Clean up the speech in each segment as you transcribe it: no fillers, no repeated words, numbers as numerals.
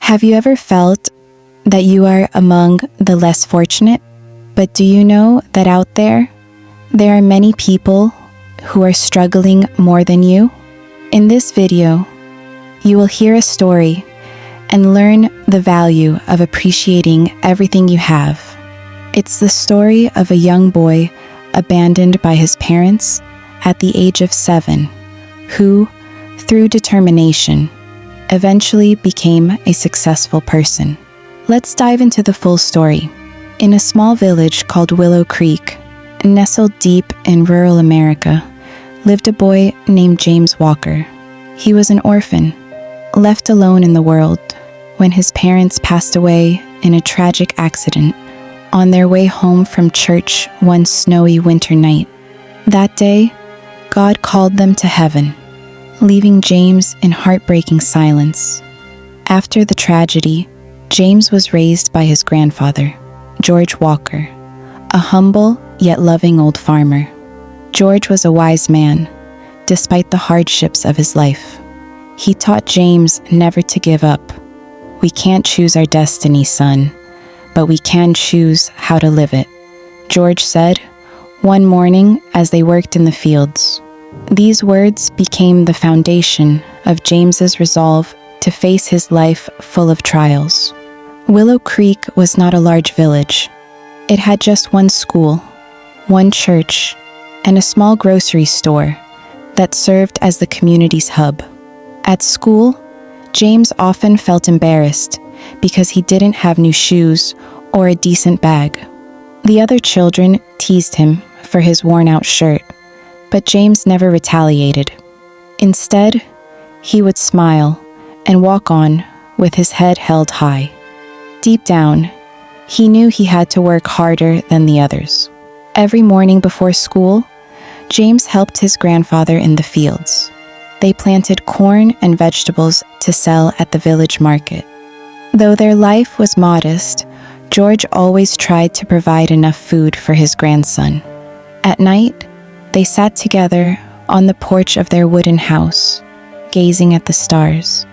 Have you ever felt that you are among the less fortunate? But do you know that out there are many people who are struggling more than you? In this video, you will hear a story and learn the value of appreciating everything you have. It's the story of a young boy abandoned by his parents at the age of 7, who, through determination, eventually became a successful person. Let's dive into the full story. In a small village called Willow Creek, nestled deep in rural America, lived a boy named James Walker. He was an orphan, left alone in the world when his parents passed away in a tragic accident on their way home from church one snowy winter night. That day, God called them to heaven, leaving James in heartbreaking silence. After the tragedy, James was raised by his grandfather, George Walker, a humble yet loving old farmer. George was a wise man, despite the hardships of his life. He taught James never to give up. "We can't choose our destiny, son, but we can choose how to live it," George said one morning as they worked in the fields. These words became the foundation of James's resolve to face his life full of trials. Willow Creek was not a large village. It had just one school, one church, and a small grocery store that served as the community's hub. At school, James often felt embarrassed because he didn't have new shoes or a decent bag. The other children teased him for his worn-out shirt, but James never retaliated. Instead, he would smile and walk on with his head held high. Deep down, he knew he had to work harder than the others. Every morning before school, James helped his grandfather in the fields. They planted corn and vegetables to sell at the village market. Though their life was modest, George always tried to provide enough food for his grandson. At night, they sat together on the porch of their wooden house, gazing at the stars.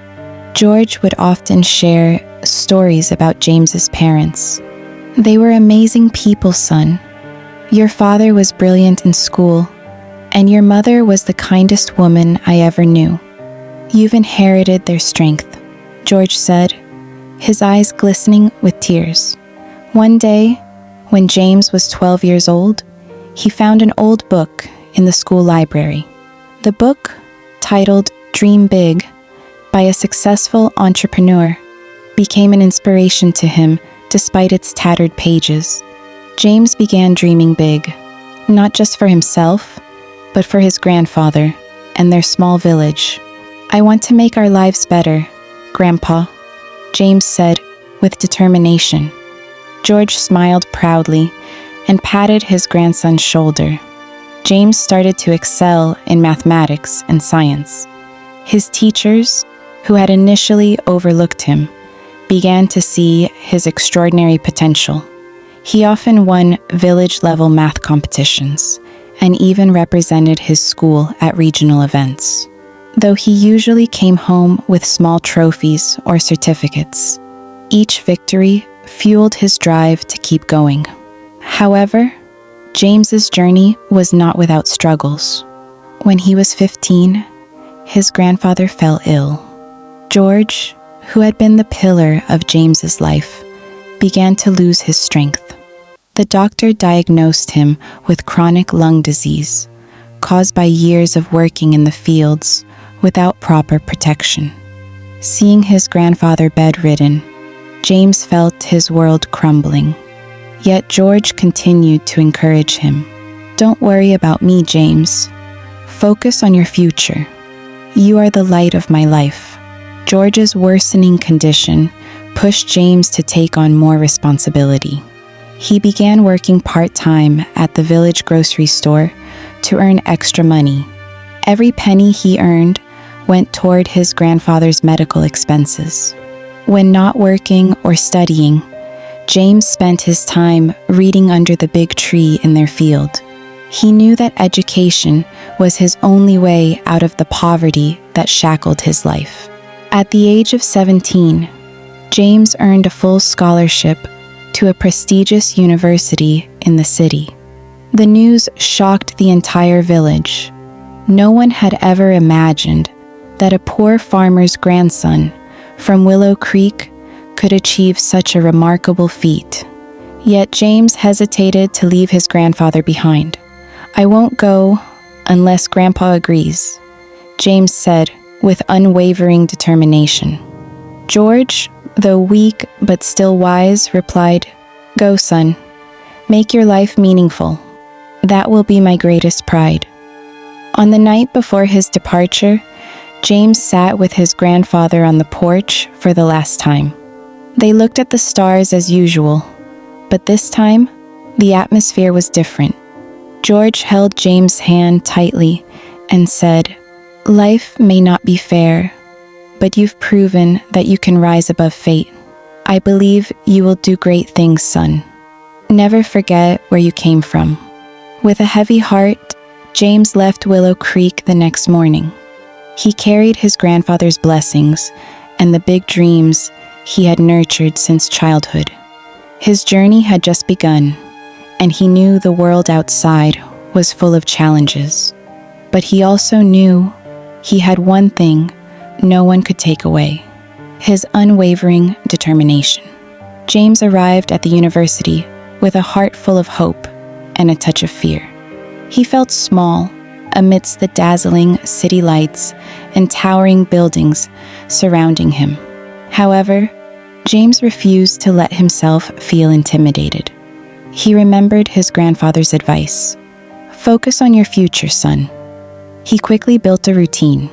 George would often share stories about James's parents. "They were amazing people, son. Your father was brilliant in school, and your mother was the kindest woman I ever knew. You've inherited their strength," George said, his eyes glistening with tears. One day, when James was 12 years old, he found an old book in the school library. The book, titled Dream Big by a successful entrepreneur, became an inspiration to him despite its tattered pages. James began dreaming big, not just for himself, but for his grandfather and their small village. "I want to make our lives better, Grandpa," James said with determination. George smiled proudly and patted his grandson's shoulder. James started to excel in mathematics and science. His teachers, who had initially overlooked him, began to see his extraordinary potential. He often won village-level math competitions and even represented his school at regional events. Though he usually came home with small trophies or certificates, each victory fueled his drive to keep going. However, James's journey was not without struggles. When he was 15, his grandfather fell ill. George, who had been the pillar of James's life, began to lose his strength. The doctor diagnosed him with chronic lung disease, caused by years of working in the fields without proper protection. Seeing his grandfather bedridden, James felt his world crumbling. Yet George continued to encourage him. "Don't worry about me, James. Focus on your future. You are the light of my life." George's worsening condition pushed James to take on more responsibility. He began working part-time at the village grocery store to earn extra money. Every penny he earned went toward his grandfather's medical expenses. When not working or studying, James spent his time reading under the big tree in their field. He knew that education was his only way out of the poverty that shackled his life. At the age of 17, James earned a full scholarship to a prestigious university in the city. The news shocked the entire village. No one had ever imagined that a poor farmer's grandson from Willow Creek could achieve such a remarkable feat. Yet James hesitated to leave his grandfather behind. "I won't go unless Grandpa agrees," James said with unwavering determination. George, though weak but still wise, replied, "Go, son. Make your life meaningful. That will be my greatest pride." On the night before his departure, James sat with his grandfather on the porch for the last time. They looked at the stars as usual, but this time, the atmosphere was different. George held James' hand tightly and said, "Life may not be fair, but you've proven that you can rise above fate. I believe you will do great things, son. Never forget where you came from." With a heavy heart, James left Willow Creek the next morning. He carried his grandfather's blessings and the big dreams he had nurtured since childhood. His journey had just begun, and he knew the world outside was full of challenges. But he also knew he had one thing no one could take away: his unwavering determination. James arrived at the university with a heart full of hope and a touch of fear. He felt small amidst the dazzling city lights and towering buildings surrounding him. However, James refused to let himself feel intimidated. He remembered his grandfather's advice: "Focus on your future, son." He quickly built a routine,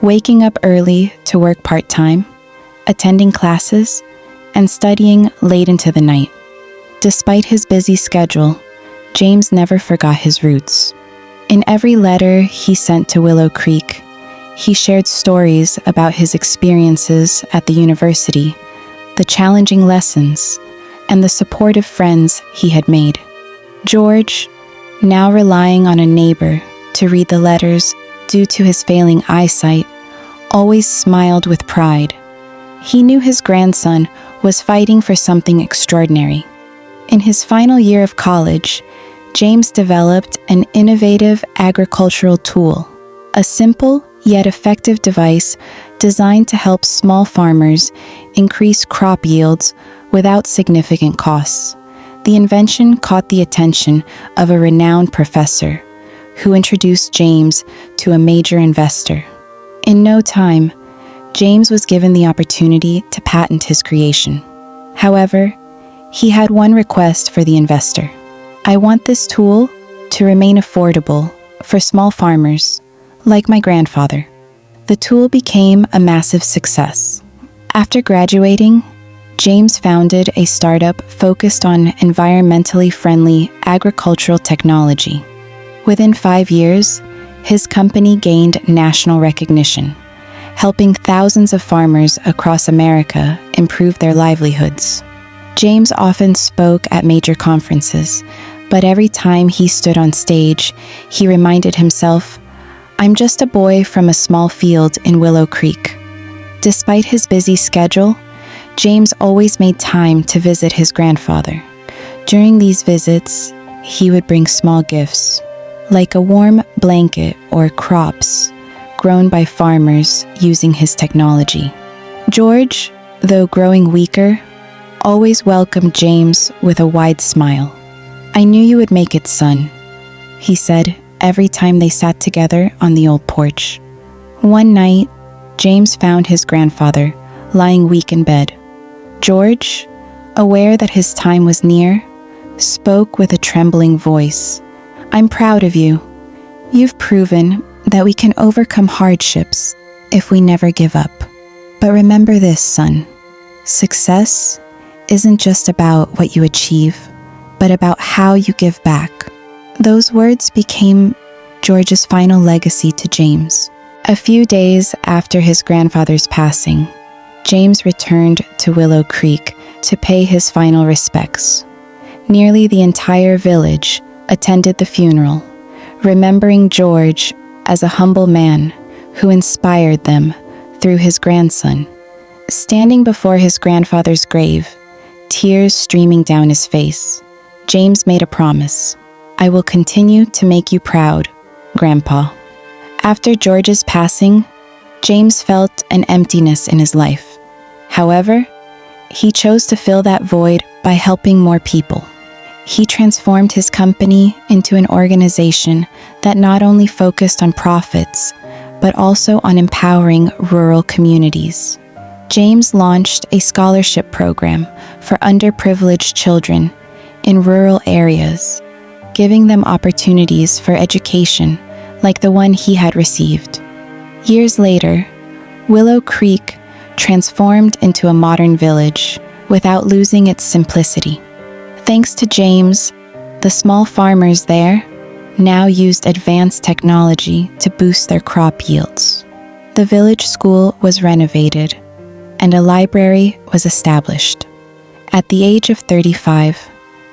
waking up early to work part-time, attending classes, and studying late into the night. Despite his busy schedule, James never forgot his roots. In every letter he sent to Willow Creek, he shared stories about his experiences at the university, the challenging lessons, and the supportive friends he had made. George, now relying on a neighbor to read the letters due to his failing eyesight, always smiled with pride. He knew his grandson was fighting for something extraordinary. In his final year of college, James developed an innovative agricultural tool, a simple yet effective device designed to help small farmers increase crop yields without significant costs. The invention caught the attention of a renowned professor, who introduced James to a major investor. In no time, James was given the opportunity to patent his creation. However, he had one request for the investor: "I want this tool to remain affordable for small farmers, like my grandfather." The tool became a massive success. After graduating, James founded a startup focused on environmentally friendly agricultural technology. Within 5 years, his company gained national recognition, helping thousands of farmers across America improve their livelihoods. James often spoke at major conferences, but every time he stood on stage, he reminded himself, "I'm just a boy from a small field in Willow Creek." Despite his busy schedule, James always made time to visit his grandfather. During these visits, he would bring small gifts, like a warm blanket or crops grown by farmers using his technology. George, though growing weaker, always welcomed James with a wide smile. "I knew you would make it, son," he said every time they sat together on the old porch. One night, James found his grandfather lying weak in bed. George, aware that his time was near, spoke with a trembling voice. "I'm proud of you. You've proven that we can overcome hardships if we never give up. But remember this, son. Success isn't just about what you achieve, but about how you give back." Those words became George's final legacy to James. A few days after his grandfather's passing, James returned to Willow Creek to pay his final respects. Nearly the entire village attended the funeral, remembering George as a humble man who inspired them through his grandson. Standing before his grandfather's grave, tears streaming down his face, James made a promise. "I will continue to make you proud, Grandpa." After George's passing, James felt an emptiness in his life. However, he chose to fill that void by helping more people. He transformed his company into an organization that not only focused on profits, but also on empowering rural communities. James launched a scholarship program for underprivileged children in rural areas, giving them opportunities for education like the one he had received. Years later, Willow Creek transformed into a modern village without losing its simplicity. Thanks to James, the small farmers there now used advanced technology to boost their crop yields. The village school was renovated, and a library was established. At the age of 35,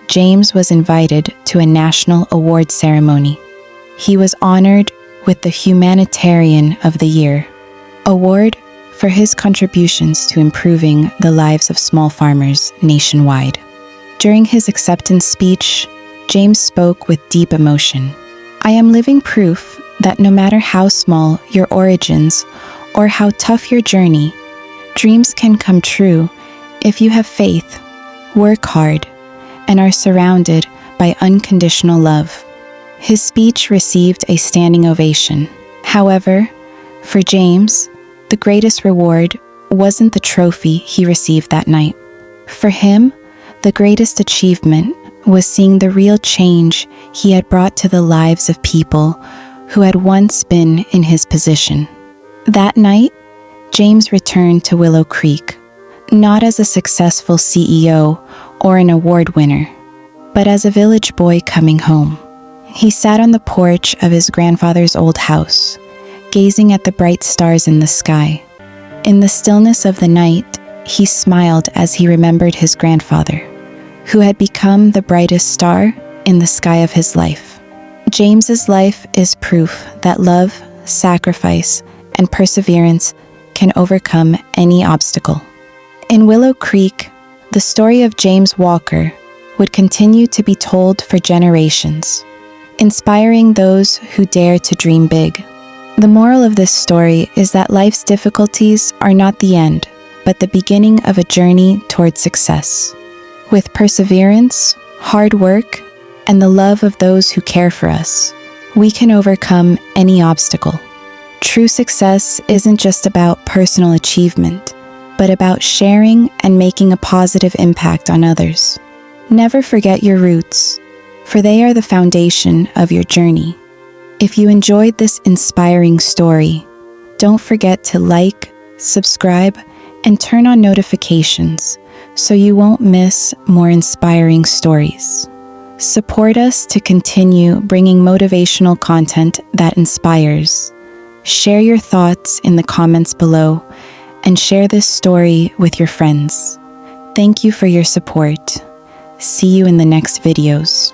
James was invited to a national award ceremony. He was honored with the Humanitarian of the Year award for his contributions to improving the lives of small farmers nationwide. During his acceptance speech, James spoke with deep emotion. "I am living proof that no matter how small your origins or how tough your journey, dreams can come true if you have faith, work hard, and are surrounded by unconditional love." His speech received a standing ovation. However, for James, the greatest reward wasn't the trophy he received that night. For him, the greatest achievement was seeing the real change he had brought to the lives of people who had once been in his position. That night, James returned to Willow Creek, not as a successful CEO or an award winner, but as a village boy coming home. He sat on the porch of his grandfather's old house, gazing at the bright stars in the sky. In the stillness of the night, he smiled as he remembered his grandfather, who had become the brightest star in the sky of his life. James's life is proof that love, sacrifice, and perseverance can overcome any obstacle. In Willow Creek, the story of James Walker would continue to be told for generations, inspiring those who dare to dream big. The moral of this story is that life's difficulties are not the end, but the beginning of a journey towards success. With perseverance, hard work, and the love of those who care for us, we can overcome any obstacle. True success isn't just about personal achievement, but about sharing and making a positive impact on others. Never forget your roots, for they are the foundation of your journey. If you enjoyed this inspiring story, don't forget to like, subscribe, and turn on notifications so you won't miss more inspiring stories. Support us to continue bringing motivational content that inspires. Share your thoughts in the comments below and share this story with your friends. Thank you for your support. See you in the next videos.